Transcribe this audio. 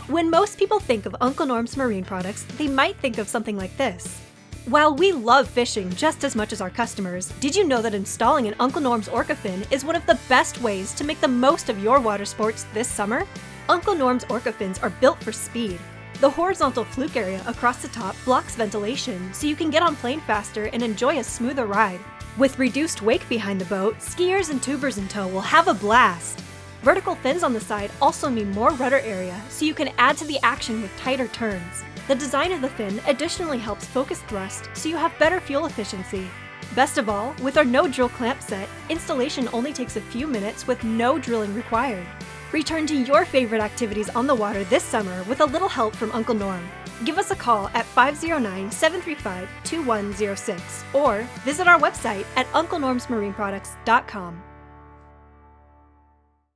When most people think of Uncle Norm's marine products, they might think of something like this. While we love fishing just as much as our customers, did you know that installing an Uncle Norm's Orca fin is one of the best ways to make the most of your water sports this summer? Uncle Norm's Orca fins are built for speed. The horizontal fluke area across the top blocks ventilation so you can get on plane faster and enjoy a smoother ride. With reduced wake behind the boat, skiers and tubers in tow will have a blast. Vertical fins on the side also mean more rudder area so you can add to the action with tighter turns. The design of the fin additionally helps focus thrust so you have better fuel efficiency. Best of all, with our no drill clamp set, installation only takes a few minutes with no drilling required. Return to your favorite activities on the water this summer with a little help from Uncle Norm. Give us a call at 509-735-2106 or visit our website at unclenormsmarineproducts.com.